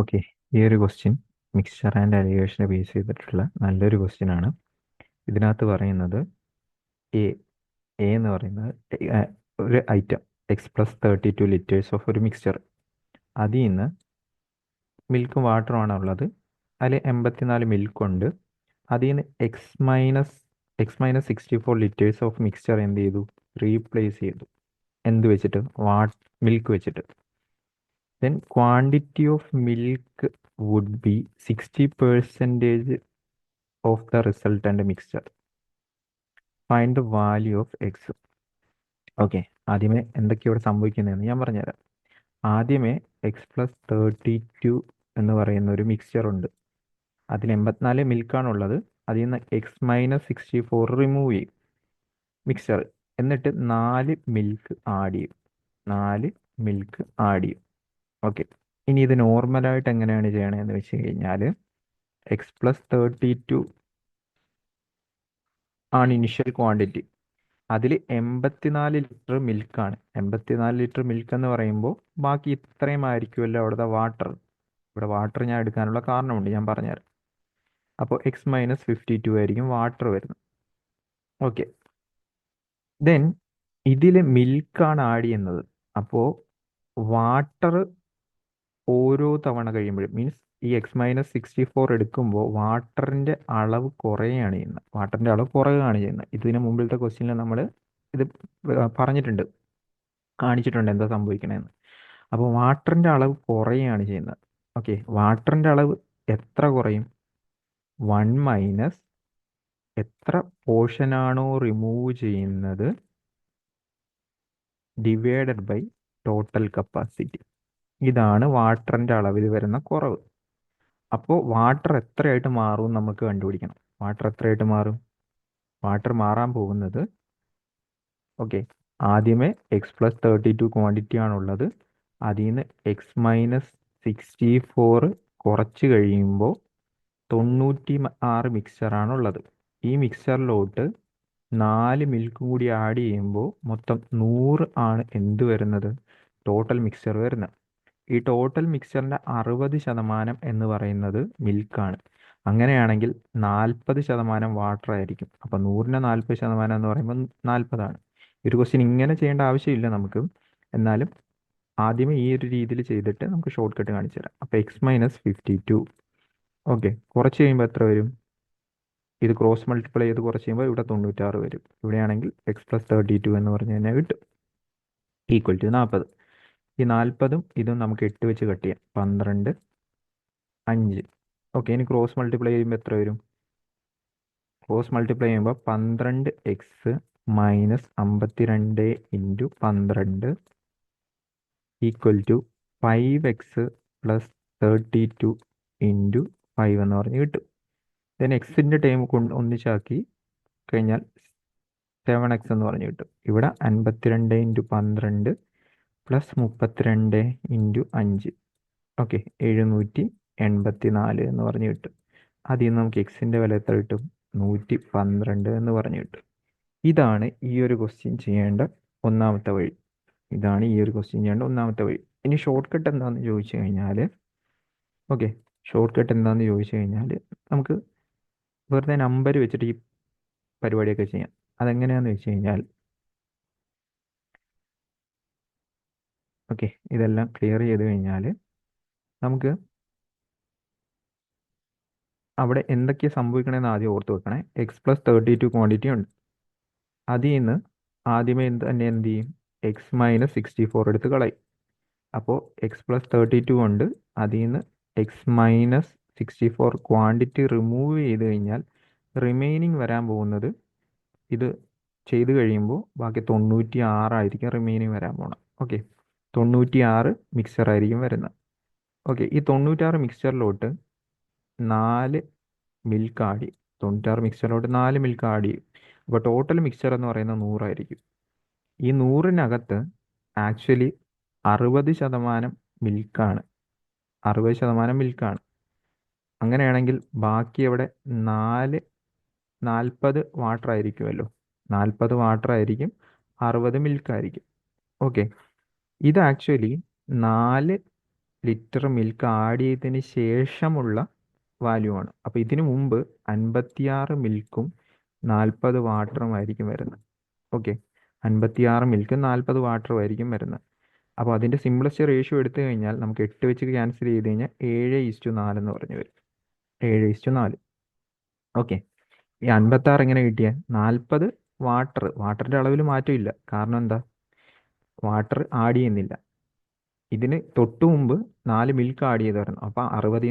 Okay, ഈ ഒരു question mixture and അലിഗേഷനെ base ചെയ്തിട്ടുള്ള നല്ലൊരു ക്വസ്റ്റ്യൻ ആണ്. ഇതിനകത്ത് പറയുന്നത് എ എ എന്ന് പറയുന്നത് ഒരു ഐറ്റം X+32 ലിറ്റേഴ്സ് ഓഫ് ഒരു മിക്സ്ചർ. അതിൽ നിന്ന് മിൽക്കും വാട്ടറുമാണ് ഉള്ളത്. അതിൽ 84 മിൽക്കുണ്ട്. അതിൽ നിന്ന് X-64 ലിറ്റേഴ്സ് ഓഫ് മിക്സ്ചർ എന്ത് ചെയ്തു? റീപ്ലേസ് ചെയ്തു. എന്ത് വെച്ചിട്ട്? മിൽക്ക് വെച്ചിട്ട്. Then quantity of milk would be 60% of the resultant mixture. Find the value of X. Okay, ആദ്യമേ എന്തൊക്കെയാണ് ഇവിടെ സംഭവിക്കുന്നതെന്ന് ഞാൻ പറഞ്ഞുതരാം. ആദ്യമേ X+32 എന്ന് പറയുന്ന ഒരു മിക്സ്ചർ ഉണ്ട്. അതിൽ 84 മിൽക്കാണുള്ളത്. അതിൽ നിന്ന് X-64 റിമൂവ് ചെയ്യും മിക്സ്ചർ. എന്നിട്ട് 4 മിൽക്ക് ആഡ് ചെയ്യും. 4 മിൽക്ക് ആഡ് ചെയ്യും. ഓക്കെ, ഇനി ഇത് നോർമലായിട്ട് എങ്ങനെയാണ് ചെയ്യണതെന്ന് വെച്ച് കഴിഞ്ഞാൽ X+32 ആണ് ഇനിഷ്യൽ ക്വാണ്ടിറ്റി. അതിൽ 84 ലിറ്റർ മിൽക്കാണ്. 84 ലിറ്റർ മിൽക്ക് എന്ന് പറയുമ്പോൾ ബാക്കി ഇത്രയും ആയിരിക്കുമല്ലോ അവിടുത്തെ വാട്ടർ. ഇവിടെ വാട്ടർ ഞാൻ എടുക്കാനുള്ള കാരണമുണ്ട്, ഞാൻ പറഞ്ഞുതരാം. അപ്പോൾ X-52 ആയിരിക്കും വാട്ടർ വരുന്നത്. ഓക്കെ, ദെൻ ഇതിൽ മിൽക്കാണ് ആഡ് ചെയ്യുന്നത്. അപ്പോൾ വാട്ടർ ഓരോ തവണ കഴിയുമ്പോഴും മീൻസ് ഈ X-64 എടുക്കുമ്പോൾ വാട്ടറിൻ്റെ അളവ് കുറയുകയാണ് ചെയ്യുന്നത്. വാട്ടറിൻ്റെ അളവ് കുറയുകയാണ് ചെയ്യുന്നത്. ഇതിന് മുമ്പിലത്തെ ക്വസ്റ്റ്യനിൽ നമ്മൾ ഇത് പറഞ്ഞിട്ടുണ്ട്, കാണിച്ചിട്ടുണ്ട് എന്താ സംഭവിക്കണമെന്ന്. അപ്പോൾ വാട്ടറിൻ്റെ അളവ് കുറയുകയാണ് ചെയ്യുന്നത്. ഓക്കെ, വാട്ടറിൻ്റെ അളവ് എത്ര കുറയും? 1 മൈനസ് എത്ര പോർഷനാണോ റിമൂവ് ചെയ്യുന്നത് ഡിവൈഡഡ് ബൈ ടോട്ടൽ കപ്പാസിറ്റി. ഇതാണ് വാട്ടറിൻ്റെ അളവിൽ വരുന്ന കുറവ്. അപ്പോൾ വാട്ടർ എത്രയായിട്ട് മാറും നമുക്ക് കണ്ടുപിടിക്കണം. വാട്ടർ എത്രയായിട്ട് മാറും? വാട്ടർ മാറാൻ പോകുന്നത്, ഓക്കെ, ആദ്യമേ X+32 ക്വാണ്ടിറ്റി ആണുള്ളത്. അതിൽ നിന്ന് X-64 കുറച്ച് കഴിയുമ്പോൾ 96 മിക്സറാണുള്ളത്. ഈ മിക്സറിലോട്ട് 4 മിൽക്കും കൂടി ആഡ് ചെയ്യുമ്പോൾ മൊത്തം 100 ആണ് എന്ത് വരുന്നത്? ടോട്ടൽ മിക്സർ വരുന്നത്. ഈ ടോട്ടൽ മിക്സറിൻ്റെ 60% എന്ന് പറയുന്നത് മിൽക്കാണ്. അങ്ങനെയാണെങ്കിൽ 40% വാട്ടർ ആയിരിക്കും. അപ്പം 100ന് 40% എന്ന് പറയുമ്പോൾ 40 ആണ്. ഒരു ക്വസ്റ്റ്യൻ ഇങ്ങനെ ചെയ്യേണ്ട ആവശ്യമില്ല നമുക്ക്. എന്നാലും ആദ്യമേ ഈ ഒരു രീതിയിൽ ചെയ്തിട്ട് നമുക്ക് ഷോർട്ട് കട്ട് കാണിച്ചു തരാം. അപ്പോൾ X-52. ഓക്കെ, കുറച്ച് കഴിയുമ്പോൾ എത്ര വരും? ഇത് ക്രോസ് മൾട്ടിപ്ലൈ ചെയ്ത് കുറച്ച് കഴിയുമ്പോൾ ഇവിടെ 96 വരും. ഇവിടെയാണെങ്കിൽ X+32 എന്ന് പറഞ്ഞു കഴിഞ്ഞാൽ കിട്ടും ഈക്വൽ ടു 40. ഈ 40ഉം ഇതും നമുക്ക് 8 വെച്ച് കട്ട് ചെയ്യാം. 12, 5. ഓക്കെ, ഇനി ക്രോസ് മൾട്ടിപ്ലൈ ചെയ്യുമ്പോൾ എത്ര വരും? ക്രോസ് മൾട്ടിപ്ലൈ ചെയ്യുമ്പോൾ 12x minus 52 into 12 equal to 5x plus 32 into 5 എന്ന് പറഞ്ഞ് കിട്ടും. ദെൻ എക്സിൻ്റെ ടൈം ഒന്നിച്ചാക്കി കഴിഞ്ഞാൽ 7x എന്ന് പറഞ്ഞ് കിട്ടും. ഇവിടെ 52 ഇൻറ്റു 12 പ്ലസ് 32 ഇൻറ്റു 5. ഓക്കെ, 784 എന്ന് പറഞ്ഞ് കിട്ടും. അതിൽ നിന്ന് നമുക്ക് എക്സിൻ്റെ വില എത്ര കിട്ടും? 112 എന്ന് പറഞ്ഞ് കിട്ടും. ഇതാണ് ഈ ഒരു ക്വസ്റ്റ്യൻ ചെയ്യേണ്ട ഒന്നാമത്തെ വഴി. ഇതാണ് ഈ ഒരു ക്വസ്റ്റ്യൻ ചെയ്യേണ്ട ഒന്നാമത്തെ വഴി. ഇനി ഷോർട്ട് കട്ട് എന്താണെന്ന് ചോദിച്ചു കഴിഞ്ഞാൽ, ഓക്കെ, ഷോർട്ട് കട്ട് എന്താണെന്ന് ചോദിച്ചു കഴിഞ്ഞാൽ നമുക്ക് വെറുതെ നമ്പർ വെച്ചിട്ട് ഈ പരിപാടിയൊക്കെ ചെയ്യാം. അതെങ്ങനെയാണെന്ന് വെച്ച് കഴിഞ്ഞാൽ, ഓക്കെ, ഇതെല്ലാം ക്ലിയർ ചെയ്ത് കഴിഞ്ഞാൽ നമുക്ക് അവിടെ എന്തൊക്കെയാണ് സംഭവിക്കണമെന്ന് ആദ്യം ഓർത്ത് വെക്കണേ. X+32 ക്വാണ്ടിറ്റി ഉണ്ട്. അതിൽ നിന്ന് ആദ്യമേ തന്നെ എന്ത് ചെയ്യും? X-64 എടുത്ത് കളയും. അപ്പോൾ X+32 ഉണ്ട്. അതിൽ നിന്ന് X-64 ക്വാണ്ടിറ്റി റിമൂവ് ചെയ്ത് കഴിഞ്ഞാൽ റിമൈനിങ് വരാൻ പോകുന്നത്, ഇത് ചെയ്ത് കഴിയുമ്പോൾ ബാക്കി 96 ആയിരിക്കും റിമൈനിങ് വരാൻ പോകണം. ഓക്കെ, 96 മിക്സർ ആയിരിക്കും വരുന്നത്. ഓക്കെ, ഈ 96 മിക്സറിലോട്ട് 4 മിൽക്ക് ആഡ് ചെയ്യും. 96 മിക്സറിലോട്ട് 4 മിൽക്ക് ആഡ് ചെയ്യും. അപ്പോൾ ടോട്ടൽ മിക്സർ എന്ന് പറയുന്നത് 100 ആയിരിക്കും. ഈ 100-നകത്ത് ആക്ച്വലി 60% മിൽക്കാണ്. 60% മിൽക്കാണ്. അങ്ങനെയാണെങ്കിൽ ബാക്കി അവിടെ 40 വാട്ടർ ആയിരിക്കുമല്ലോ. 40 വാട്ടർ ആയിരിക്കും, 60 മിൽക്ക് ആയിരിക്കും. ഓക്കെ, ഇത് ആക്ച്വലി 4 ലിറ്റർ മിൽക്ക് ആഡ് ചെയ്തതിന് ശേഷമുള്ള വാല്യൂ ആണ്. അപ്പോൾ ഇതിനു മുമ്പ് 56 മിൽക്കും 40 വാട്ടറും ആയിരിക്കും വരുന്നത്. ഓക്കെ, 56 മിൽക്കും 40 വാട്ടറും ആയിരിക്കും വരുന്നത്. അപ്പോൾ അതിൻ്റെ സിംപ്ലസ്റ്റ് റേഷ്യോ എടുത്തു കഴിഞ്ഞാൽ നമുക്ക് 8 വെച്ച് ക്യാൻസൽ ചെയ്ത് കഴിഞ്ഞാൽ 7:4 എന്ന് പറഞ്ഞു വരും. 7:4. ഓക്കെ, ഈ 56 എങ്ങനെ കിട്ടിയ? 40 വാട്ടറിൻ്റെ അളവിൽ മാറ്റമില്ല. കാരണം എന്താ? വാട്ടർ ആഡ് ചെയ്യുന്നില്ല. ഇതിന് തൊട്ട് മുമ്പ് 4 മിൽക്ക് ആഡ് ചെയ്തായിരുന്നു. അപ്പോൾ 60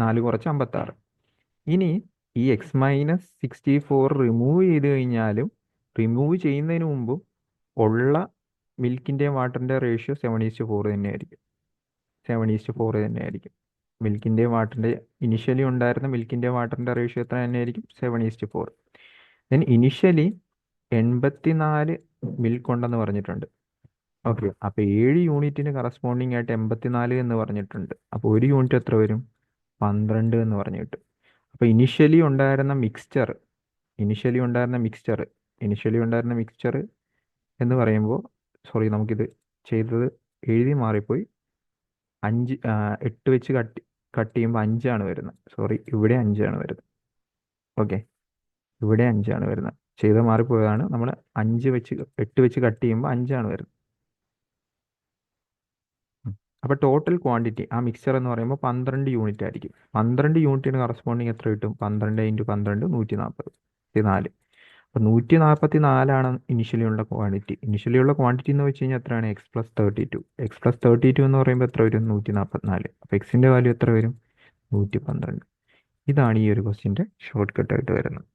4 കുറച്ച് 56. ഇനി ഈ X-64 റിമൂവ് ചെയ്ത് കഴിഞ്ഞാലും റിമൂവ് ചെയ്യുന്നതിന് മുമ്പും ഉള്ള മിൽക്കിൻ്റെയും വാട്ടറിൻ്റെ റേഷ്യോ 7:4 തന്നെയായിരിക്കും. 7:4 തന്നെയായിരിക്കും. മിൽക്കിൻ്റെയും വാട്ടറിൻ്റെ ഇനിഷ്യലി ഉണ്ടായിരുന്ന മിൽക്കിൻ്റെയും വാട്ടറിൻ്റെ റേഷ്യോ എത്ര തന്നെയായിരിക്കും? 7:4. ദെൻ ഇനിഷ്യലി 84 മിൽക്ക് ഉണ്ടെന്ന് പറഞ്ഞിട്ടുണ്ട്. ഓക്കെ, അപ്പോൾ 7 യൂണിറ്റിന് കറസ്പോണ്ടിങ് ആയിട്ട് 84 എന്ന് പറഞ്ഞിട്ടുണ്ട്. അപ്പോൾ 1 യൂണിറ്റ് എത്ര വരും? 12 എന്ന് പറഞ്ഞു കിട്ടും. അപ്പോൾ ഇനിഷ്യലി ഉണ്ടായിരുന്ന മിക്സ്ചർ എന്ന് പറയുമ്പോൾ, സോറി, നമുക്കിത് ചെയ്തത് എഴുതി മാറിപ്പോയി. 8 വെച്ച് കട്ട് ചെയ്യുമ്പോൾ 5 ആണ് വരുന്നത്. സോറി, ഇവിടെ 5 ആണ് വരുന്നത്. ഓക്കെ, ഇവിടെ 5 ആണ് വരുന്നത്. ചെയ്ത് മാറിപ്പോയതാണ്. നമ്മൾ 8 വെച്ച് കട്ട് ചെയ്യുമ്പോൾ 5 ആണ് വരുന്നത്. അപ്പോൾ ടോട്ടൽ ക്വാണ്ടിറ്റി ആ മിക്സർ എന്ന് പറയുമ്പോൾ 12 യൂണിറ്റ് ആയിരിക്കും. 12 യൂണിറ്റിന് കറസ്പോണ്ടിങ് എത്ര കിട്ടും? 12 × 12 144. അപ്പോൾ 144 ഇനിഷ്യലി ഉള്ള ക്വാണ്ടിറ്റി. എന്ന് വെച്ച് കഴിഞ്ഞാൽ എത്രയാണ്? X+32. X+32 എന്ന് പറയുമ്പോൾ എത്ര വരും? 144. അപ്പോൾ എക്സിൻ്റെ വാല്യൂ എത്ര വരും? 112. ഇതാണ് ഈ ഒരു ക്വസ്റ്റ്യൻ്റെ ഷോർട്ട് കട്ടായിട്ട് വരുന്നത്.